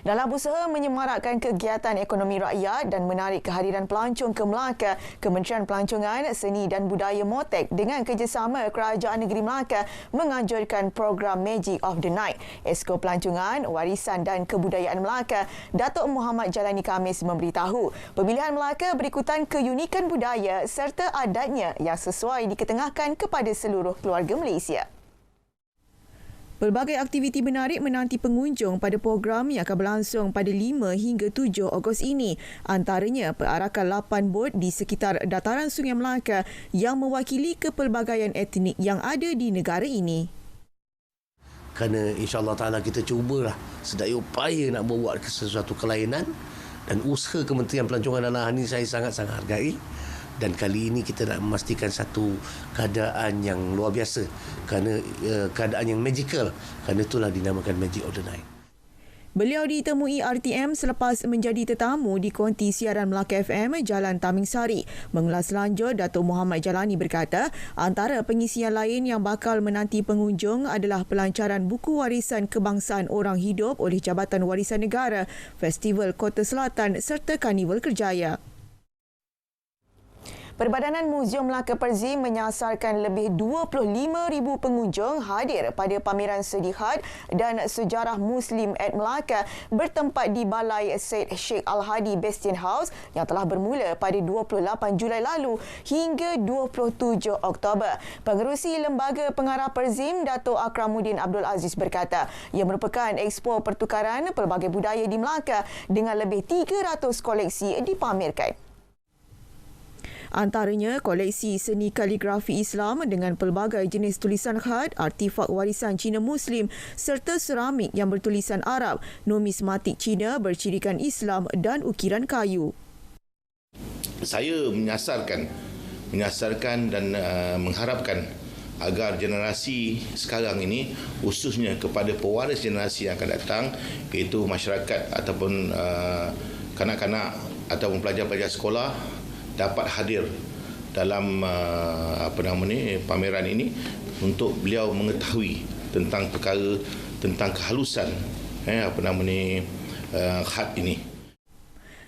Dalam usaha menyemarakkan kegiatan ekonomi rakyat dan menarik kehadiran pelancong ke Melaka, Kementerian Pelancongan, Seni dan Budaya MOTEK dengan kerjasama Kerajaan Negeri Melaka menganjurkan program Magic of the Night. Esko Pelancongan, Warisan dan Kebudayaan Melaka, Datuk Muhammad Jalani Khamis memberitahu, pemilihan Melaka berikutan keunikan budaya serta adatnya yang sesuai diketengahkan kepada seluruh keluarga Malaysia. Pelbagai aktiviti menarik menanti pengunjung pada program yang akan berlangsung pada 5 hingga 7 Ogos ini. Antaranya perarakan 8 bot di sekitar dataran Sungai Melaka yang mewakili kepelbagaian etnik yang ada di negara ini. Kerana insya-Allah Taala kita cubalah sedaya upaya nak membuat sesuatu kelainan, dan usaha Kementerian Pelancongan dan Hal ini saya sangat-sangat hargai. Dan kali ini kita nak memastikan satu keadaan yang luar biasa, kerana keadaan yang magical, kerana itulah dinamakan Magic of the Night. Beliau ditemui RTM selepas menjadi tetamu di konti siaran Melaka FM Jalan Taming Sari. Mengulas lanjut, Datuk Muhammad Jalani berkata, antara pengisian lain yang bakal menanti pengunjung adalah pelancaran buku warisan kebangsaan orang hidup oleh Jabatan Warisan Negara, Festival Kota Selatan serta Karnival Kerjaya. Perbadanan Muzium Melaka Perzim menyasarkan lebih 25,000 pengunjung hadir pada pameran Seni Khat dan Sejarah Muslim at Melaka bertempat di Balai Syed Sheikh Al-Hadi Bastien House yang telah bermula pada 28 Julai lalu hingga 27 Oktober. Pengerusi Lembaga Pengarah Perzim, Dato' Akramuddin Abdul Aziz berkata, ia merupakan ekspo pertukaran pelbagai budaya di Melaka dengan lebih 300 koleksi dipamerkan. Antaranya koleksi seni kaligrafi Islam dengan pelbagai jenis tulisan khat, artifak warisan Cina Muslim serta seramik yang bertulisan Arab, numismatik Cina bercirikan Islam dan ukiran kayu. Saya menyasarkan dan mengharapkan agar generasi sekarang ini, khususnya kepada pewaris generasi yang akan datang, iaitu masyarakat ataupun kanak-kanak ataupun pelajar-pelajar sekolah dapat hadir dalam pameran ini untuk beliau mengetahui tentang perkara, tentang kehalusan khat ini.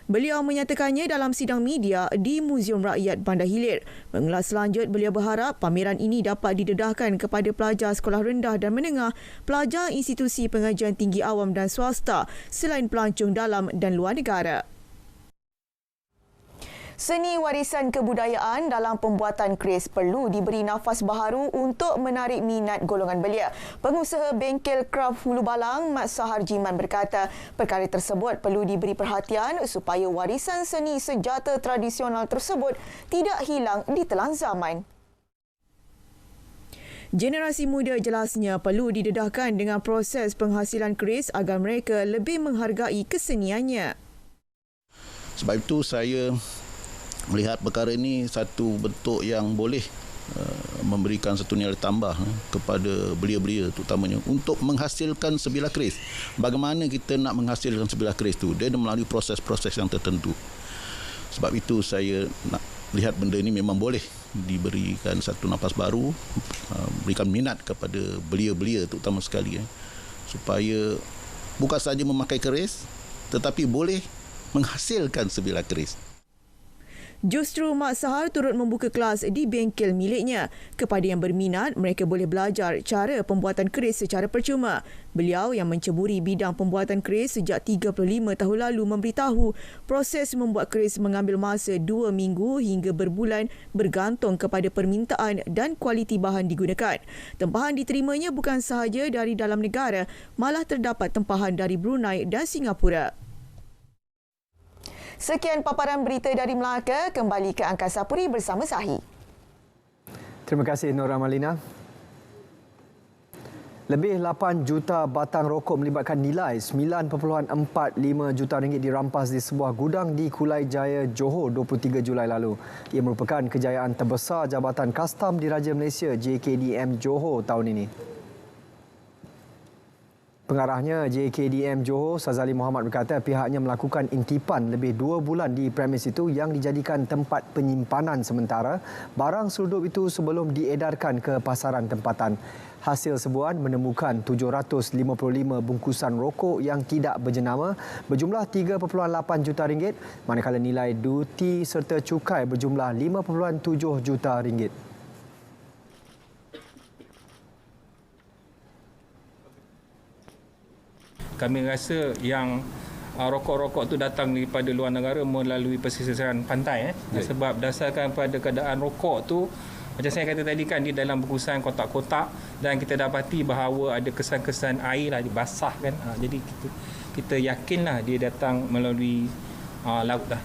Beliau menyatakannya dalam sidang media di Muzium Rakyat Bandar Hilir. Mengulas lanjut, beliau berharap pameran ini dapat didedahkan kepada pelajar sekolah rendah dan menengah, pelajar institusi pengajian tinggi awam dan swasta selain pelancong dalam dan luar negara. Seni warisan kebudayaan dalam pembuatan keris perlu diberi nafas baharu untuk menarik minat golongan belia. Pengusaha bengkel kraf Hulu Balang, Mat Sahar Jiman berkata, perkara tersebut perlu diberi perhatian supaya warisan seni sejata tradisional tersebut tidak hilang ditelan zaman. Generasi muda jelasnya perlu didedahkan dengan proses penghasilan keris agar mereka lebih menghargai keseniannya. Sebab itu saya melihat perkara ini satu bentuk yang boleh memberikan satu nilai tambah kepada belia-belia terutamanya untuk menghasilkan sebilah keris. Bagaimana kita nak menghasilkan sebilah keris tu? Dia melalui proses-proses yang tertentu. Sebab itu saya nak lihat benda ini memang boleh diberikan satu nafas baru, berikan minat kepada belia-belia terutama sekali, supaya bukan saja memakai keris tetapi boleh menghasilkan sebilah keris. Justru Mak Sahar turut membuka kelas di bengkel miliknya. Kepada yang berminat, mereka boleh belajar cara pembuatan keris secara percuma. Beliau yang menceburi bidang pembuatan keris sejak 35 tahun lalu memberitahu proses membuat keris mengambil masa 2 minggu hingga berbulan bergantung kepada permintaan dan kualiti bahan digunakan. Tempahan diterimanya bukan sahaja dari dalam negara, malah terdapat tempahan dari Brunei dan Singapura. Sekian paparan berita dari Melaka, kembali ke Angkasa Puri bersama Sahi. Terima kasih Nora Malina. Lebih 8 juta batang rokok melibatkan nilai 9.45 juta ringgit dirampas di sebuah gudang di Kulai Jaya, Johor 23 Julai lalu. Ia merupakan kejayaan terbesar Jabatan Kastam Diraja Malaysia JKDM Johor tahun ini. Pengarahnya JKDM Johor, Sazali Muhammad berkata pihaknya melakukan intipan lebih 2 bulan di premis itu yang dijadikan tempat penyimpanan sementara barang selundup itu sebelum diedarkan ke pasaran tempatan. Hasil sebuan menemukan 755 bungkusan rokok yang tidak berjenama berjumlah 3.8 juta ringgit, manakala nilai duti serta cukai berjumlah 5.7 juta ringgit. Kami rasa yang rokok-rokok tu datang daripada luar negara melalui pesisiran pantai. Sebab dasarkan pada keadaan rokok tu, macam saya kata tadi kan, di dalam bungkusan kotak-kotak dan kita dapati bahawa ada kesan-kesan air lah, basah kan. Jadi kita yakinlah dia datang melalui laut lah.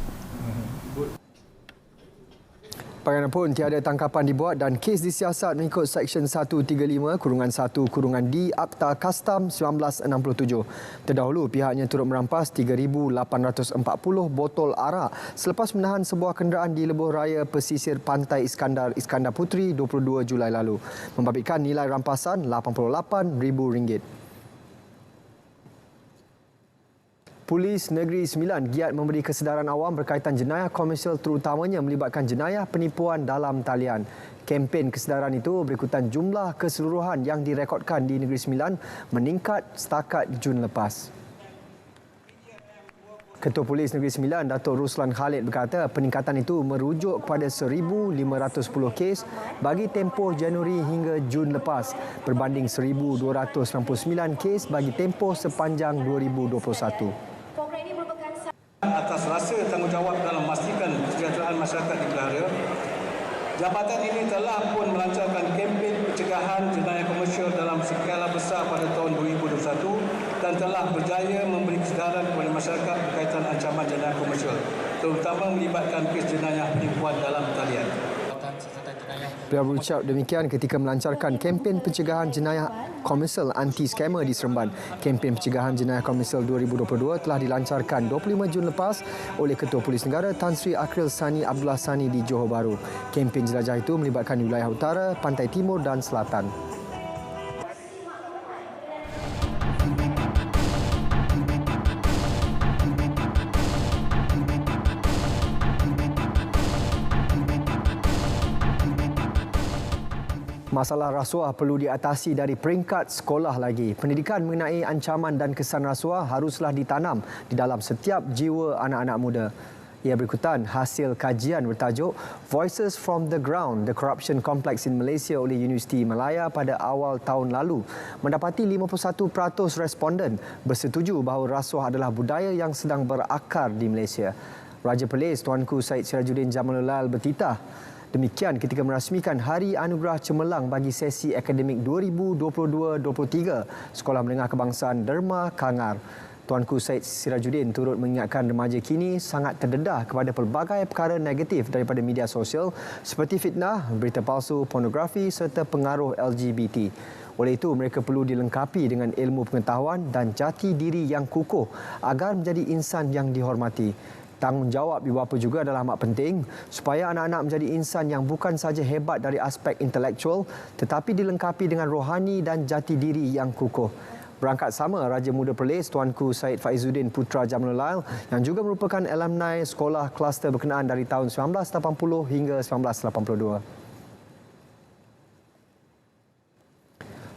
Bagaimanapun tiada tangkapan dibuat dan kes disiasat mengikut Seksyen 135(1)(d) Akta Kastam 1967. Terdahulu pihaknya turut merampas 3,840 botol arak selepas menahan sebuah kenderaan di lebuh raya pesisir pantai Iskandar Puteri 22 Julai lalu. Membabitkan nilai rampasan RM88,000. Polis Negeri Sembilan giat memberi kesedaran awam berkaitan jenayah komersial terutamanya melibatkan jenayah penipuan dalam talian. Kempen kesedaran itu berikutan jumlah keseluruhan yang direkodkan di Negeri Sembilan meningkat setakat Jun lepas. Ketua Polis Negeri Sembilan, Datuk Ruslan Khalid berkata peningkatan itu merujuk kepada 1,510 kes bagi tempoh Januari hingga Jun lepas berbanding 1,269 kes bagi tempoh sepanjang 2021. Atas rasa tanggungjawab dalam memastikan kesejahteraan masyarakat dipelihara, jabatan ini telah pun melancarkan kempen pencegahan jenayah komersial dalam skala besar pada tahun 2021 dan telah berjaya memberi kesedaran kepada masyarakat berkaitan ancaman jenayah komersial, terutama melibatkan kes jenayah penipuan dalam talian. Beliau berucap demikian ketika melancarkan kempen pencegahan jenayah komersial anti-scammer di Seremban. Kempen pencegahan jenayah komersial 2022 telah dilancarkan 25 Jun lepas oleh Ketua Polis Negara Tan Sri Akril Sani Abdullah Sani di Johor Bahru. Kempen jelajah itu melibatkan wilayah utara, pantai timur dan selatan. Masalah rasuah perlu diatasi dari peringkat sekolah lagi. Pendidikan mengenai ancaman dan kesan rasuah haruslah ditanam di dalam setiap jiwa anak-anak muda. Ia berikutan hasil kajian bertajuk Voices from the Ground, The Corruption Complex in Malaysia oleh Universiti Malaya pada awal tahun lalu. Mendapati 51% responden bersetuju bahawa rasuah adalah budaya yang sedang berakar di Malaysia. Raja Perlis Tuanku Syed Sirajuddin Jamalullah bertitah demikian ketika merasmikan Hari Anugerah Cemerlang bagi sesi akademik 2022-23 Sekolah Menengah Kebangsaan Derma Kangar. Tuanku Syed Sirajuddin turut mengingatkan remaja kini sangat terdedah kepada pelbagai perkara negatif daripada media sosial seperti fitnah, berita palsu, pornografi serta pengaruh LGBT. Oleh itu, mereka perlu dilengkapi dengan ilmu pengetahuan dan jati diri yang kukuh agar menjadi insan yang dihormati. Tanggungjawab ibu bapa juga adalah amat penting supaya anak-anak menjadi insan yang bukan sahaja hebat dari aspek intelektual tetapi dilengkapi dengan rohani dan jati diri yang kukuh. Berangkat sama, Raja Muda Perlis Tuanku Syed Faizuddin Putra Jamalullah yang juga merupakan alumni sekolah kluster berkenaan dari tahun 1980 hingga 1982.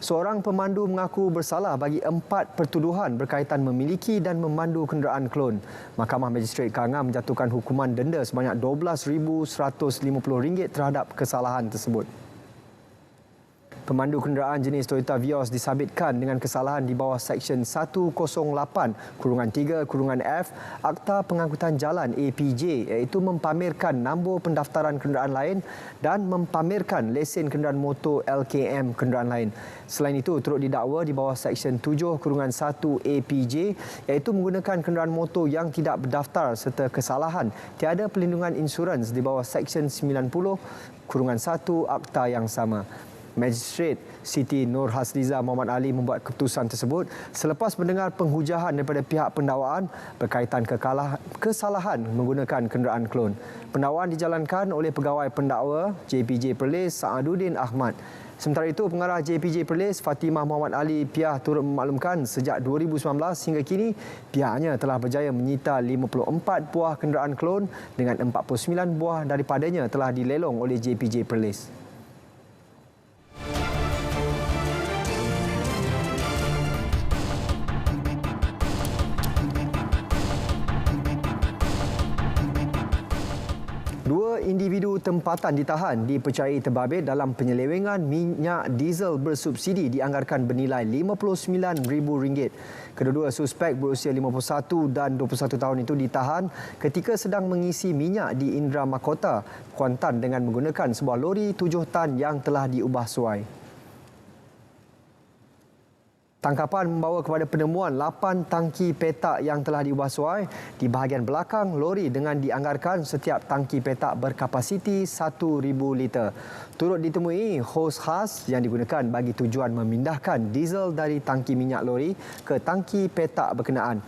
Seorang pemandu mengaku bersalah bagi 4 pertuduhan berkaitan memiliki dan memandu kenderaan klon. Mahkamah Magistrate Kangar menjatuhkan hukuman denda sebanyak RM12,150 terhadap kesalahan tersebut. Pemandu kenderaan jenis Toyota Vios disabitkan dengan kesalahan di bawah Seksyen 108-3-F Akta Pengangkutan Jalan APJ iaitu mempamerkan nombor pendaftaran kenderaan lain dan mempamerkan lesen kenderaan motor LKM kenderaan lain. Selain itu, turut didakwa di bawah Seksyen 7-1 APJ iaitu menggunakan kenderaan motor yang tidak berdaftar serta kesalahan tiada pelindungan insurans di bawah Seksyen 90-1 Akta yang sama. Magistrate Siti Nur Hasliza Muhammad Ali membuat keputusan tersebut selepas mendengar penghujahan daripada pihak pendakwaan berkaitan kesalahan menggunakan kenderaan klon. Pendakwaan dijalankan oleh pegawai pendakwa JPJ Perlis Saaduddin Ahmad. Sementara itu, pengarah JPJ Perlis Fatimah Muhammad Ali Piah turut memaklumkan sejak 2019 hingga kini pihaknya telah berjaya menyita 54 buah kenderaan klon dengan 49 buah daripadanya telah dilelong oleh JPJ Perlis. Dua individu tempatan ditahan dipercayai terbabit dalam penyelewengan minyak diesel bersubsidi dianggarkan bernilai RM59,000. Kedua-dua suspek berusia 51 dan 21 tahun itu ditahan ketika sedang mengisi minyak di Indra Mahkota, Kuantan dengan menggunakan sebuah lori 7 tan yang telah diubah suai. Tangkapan membawa kepada penemuan 8 tangki petak yang telah diubah suai di bahagian belakang lori dengan dianggarkan setiap tangki petak berkapasiti 1,000 liter. Turut ditemui hos khas yang digunakan bagi tujuan memindahkan diesel dari tangki minyak lori ke tangki petak berkenaan.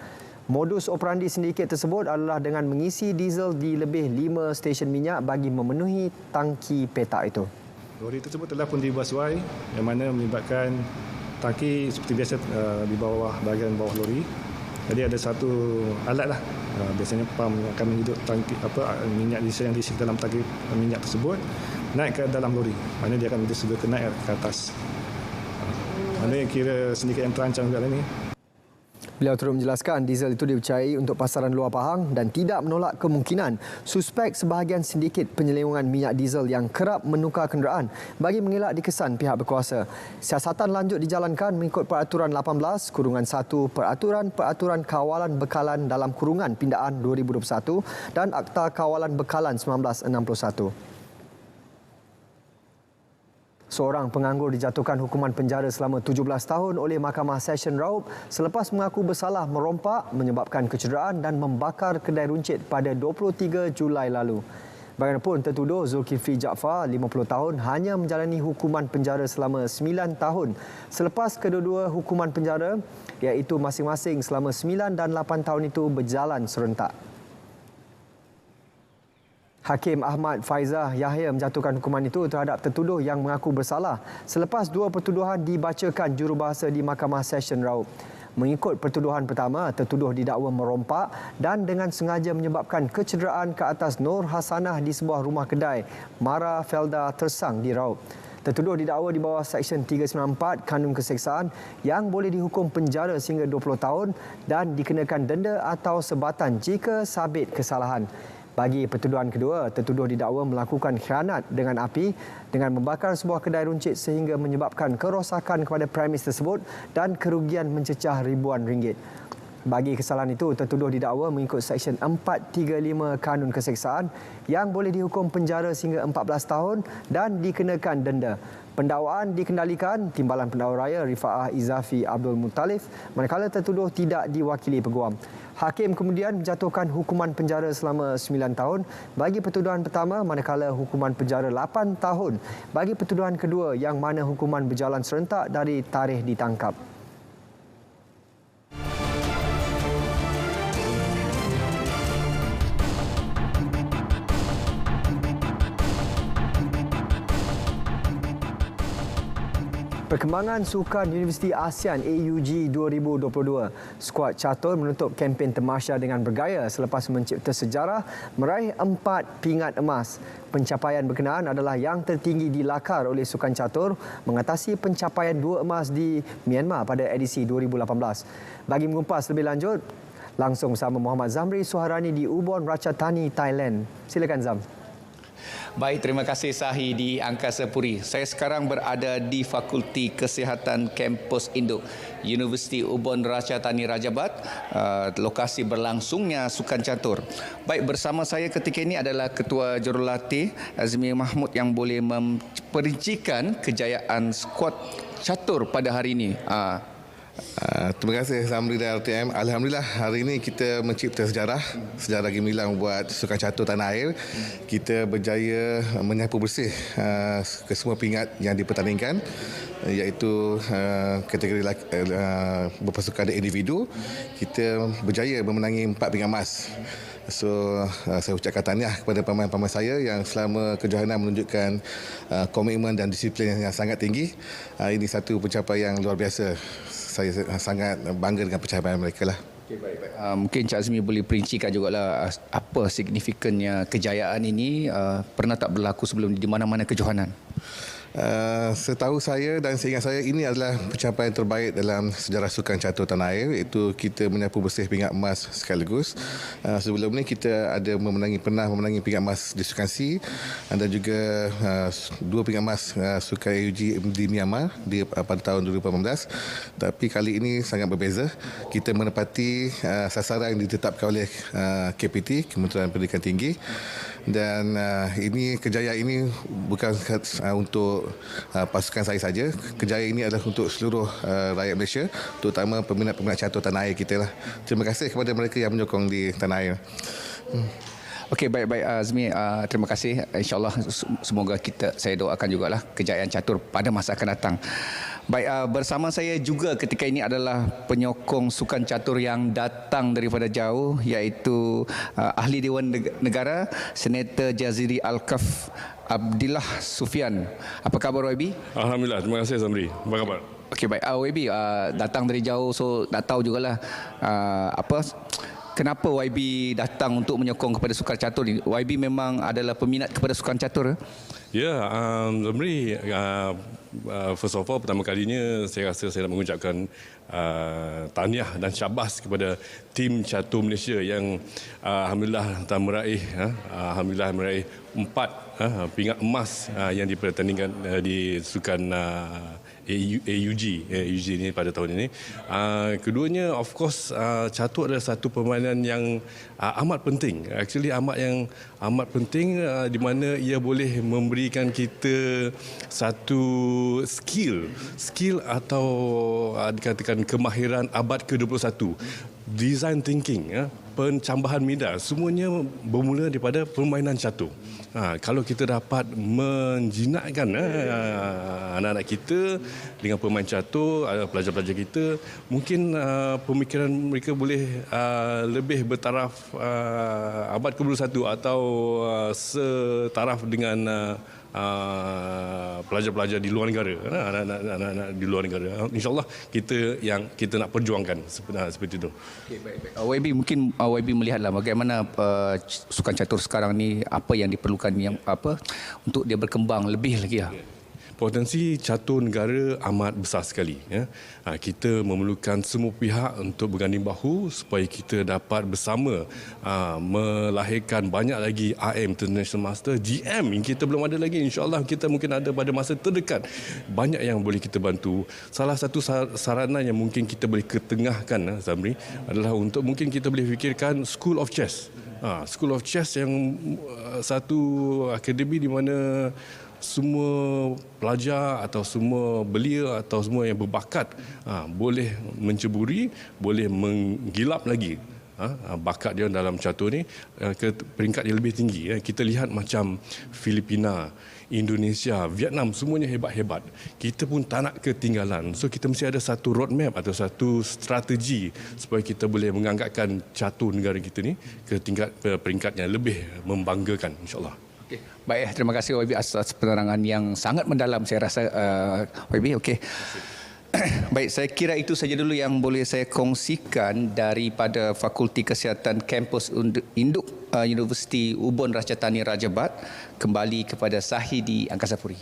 Modus operandi sindiket tersebut adalah dengan mengisi diesel di lebih 5 stesen minyak bagi memenuhi tangki petak itu. Lori tersebut telah pun diubah suai yang mana melibatkan tangki seperti biasa di bawah bahagian bawah lori. Jadi ada satu alat lah. Biasanya pam akan menghidup tangki minyak diesel yang diisi dalam tangki minyak tersebut naik ke dalam lori. Mana dia akan disebut naik ke atas. Mana kira sindiket yang terancam juga ini. Beliau turut menjelaskan diesel itu dipercayai untuk pasaran luar Pahang dan tidak menolak kemungkinan suspek sebahagian sindiket penyelewengan minyak diesel yang kerap menukar kenderaan bagi mengelak dikesan pihak berkuasa. Siasatan lanjut dijalankan mengikut Peraturan 18/1 Peraturan Kawalan Bekalan dalam Kurungan Pindaan 2021 dan Akta Kawalan Bekalan 1961. Seorang penganggur dijatuhkan hukuman penjara selama 17 tahun oleh Mahkamah Session Raub selepas mengaku bersalah merompak menyebabkan kecederaan dan membakar kedai runcit pada 23 Julai lalu. Bagaimanapun, tertuduh Zulkifli Jaafar, 50 tahun, hanya menjalani hukuman penjara selama 9 tahun selepas kedua-dua hukuman penjara iaitu masing-masing selama 9 dan 8 tahun itu berjalan serentak. Hakim Ahmad Faizah Yahya menjatuhkan hukuman itu terhadap tertuduh yang mengaku bersalah selepas dua pertuduhan dibacakan jurubahasa di Mahkamah Session Raub. Mengikut pertuduhan pertama, tertuduh didakwa merompak dan dengan sengaja menyebabkan kecederaan ke atas Nur Hasanah di sebuah rumah kedai Mara Felda Tersang di Raub. Tertuduh didakwa di bawah Seksyen 394 Kanun Keseksaan yang boleh dihukum penjara sehingga 20 tahun dan dikenakan denda atau sebatan jika sabit kesalahan. Bagi pertuduhan kedua, tertuduh didakwa melakukan khianat dengan api dengan membakar sebuah kedai runcit sehingga menyebabkan kerosakan kepada premis tersebut dan kerugian mencecah ribuan ringgit. Bagi kesalahan itu, tertuduh didakwa mengikut Seksyen 435 Kanun Keseksaan yang boleh dihukum penjara sehingga 14 tahun dan dikenakan denda. Pendakwaan dikendalikan Timbalan Pendakwa Raya Rifaah Izafi Abdul Muttalif manakala tertuduh tidak diwakili peguam. Hakim kemudian menjatuhkan hukuman penjara selama 9 tahun bagi pertuduhan pertama manakala hukuman penjara 8 tahun bagi pertuduhan kedua yang mana hukuman berjalan serentak dari tarikh ditangkap. Perkembangan Sukan Universiti ASEAN AUG 2022. Skuad catur menutup kempen Temasya dengan bergaya selepas mencipta sejarah meraih 4 pingat emas. Pencapaian berkenaan adalah yang tertinggi dilakar oleh sukan catur mengatasi pencapaian 2 emas di Myanmar pada edisi 2018. Bagi mengupas lebih lanjut, langsung bersama Muhammad Zamri Suharani di Ubon Ratchathani, Thailand. Silakan Zam. Baik, terima kasih Sahi di Angkasa Puri. Saya sekarang berada di Fakulti Kesihatan Kampus Induk Universiti Ubon Ratchathani Rajabat, lokasi berlangsungnya sukan catur. Baik, bersama saya ketika ini adalah Ketua Jurulatih Azmi Mahmud yang boleh memperincikan kejayaan skuad catur pada hari ini. Terima kasih Zamri dan RTM. Alhamdulillah hari ini kita mencipta sejarah gemilang buat sukan catur tanah air. Kita berjaya menyapu bersih kesemua pingat yang dipertandingkan, iaitu kategori berpasukan dan individu. Kita berjaya memenangi 4 pingat emas. So saya ucapkan tahniah kepada pemain-pemain saya yang selama kejohanan menunjukkan komitmen dan disiplin yang sangat tinggi. Ini satu pencapaian yang luar biasa. Saya sangat bangga dengan pencapaian mereka lah. Okay, baik. Mungkin Cik Azmi boleh perincikan jugalah apa signifikannya kejayaan ini. Pernah tak berlaku sebelum di mana-mana kejohanan? Setahu saya dan seingat saya, ini adalah pencapaian terbaik dalam sejarah sukan catur tanah air, iaitu kita menyapu bersih pingat emas sekaligus. Sebelum ini kita ada pernah memenangi pingat emas di Sukan C dan juga 2 pingat emas sukan AUG di Myanmar pada tahun 2018. Tapi kali ini sangat berbeza. Kita menepati sasaran yang ditetapkan oleh KPT, Kementerian Pendidikan Tinggi. Dan kejayaan ini bukan untuk pasukan saya saja. Kejayaan ini adalah untuk seluruh rakyat Malaysia, terutama peminat-peminat catur tanah air kita lah. Terima kasih kepada mereka yang menyokong di tanah air. Okey, baik-baik Azmi, terima kasih. InsyaAllah semoga saya doakan jugalah kejayaan catur pada masa akan datang. Baik, bersama saya juga ketika ini adalah penyokong sukan catur yang datang daripada jauh, iaitu Ahli Dewan Negara Senator Jaziri Al-Kaf Abdillah Sufian. Apa khabar YB? Alhamdulillah, terima kasih Zamri. Apa khabar? Okey, baik. YB datang dari jauh, so nak tahu jugalah kenapa YB datang untuk menyokong kepada sukan catur ni? YB memang adalah peminat kepada sukan catur? Ya, Zamri, first of all, pertama kalinya saya rasa saya nak mengucapkan tahniah dan syabas kepada tim catur Malaysia yang alhamdulillah telah meraih 4 pingat emas yang dipertandingkan di sukan AUG ini pada tahun ini. Keduanya, of course, catur adalah satu permainan yang amat penting. Actually amat penting di mana ia boleh memberikan kita satu skill atau dikatakan kemahiran abad ke-21. Design thinking, pencambahan minda, semuanya bermula daripada permainan catur. Kalau kita dapat menjinakkan anak-anak kita dengan permain catur, pelajar-pelajar kita, mungkin pemikiran mereka boleh lebih bertaraf abad ke-21 atau setaraf dengan pelajar-pelajar di luar negara, anak-anak di luar negara. InsyaAllah kita nak perjuangkan seperti itu. Okay, baik. YB, mungkin YB melihatlah bagaimana sukan catur sekarang ni, apa yang diperlukan untuk dia berkembang lebih lagi. Potensi catur negara amat besar sekali. Kita memerlukan semua pihak untuk berganding bahu supaya kita dapat bersama melahirkan banyak lagi AM International Master, GM yang kita belum ada lagi. InsyaAllah kita mungkin ada pada masa terdekat. Banyak yang boleh kita bantu. Salah satu sarana yang mungkin kita boleh ketengahkan, Zamri, adalah untuk mungkin kita boleh fikirkan School of Chess. School of Chess yang satu akademi di mana semua pelajar atau semua belia atau semua yang berbakat boleh menceburi, boleh menggilap lagi bakat dia dalam catur ni ke peringkat yang lebih tinggi. Kita lihat macam Filipina, Indonesia, Vietnam, semuanya hebat-hebat. Kita pun tak nak ketinggalan. So kita mesti ada satu roadmap atau satu strategi supaya kita boleh mengangkatkan catur negara kita ni ke tingkat peringkat yang lebih membanggakan, insyaAllah. Baik, terima kasih YB atas penerangan yang sangat mendalam, saya rasa, YB. Okey. Baik, saya kira itu saja dulu yang boleh saya kongsikan daripada Fakulti Kesihatan Kampus Induk Universiti Ubon Ratchathani Rajabat. Kembali kepada Sahi di Angkasa Puri.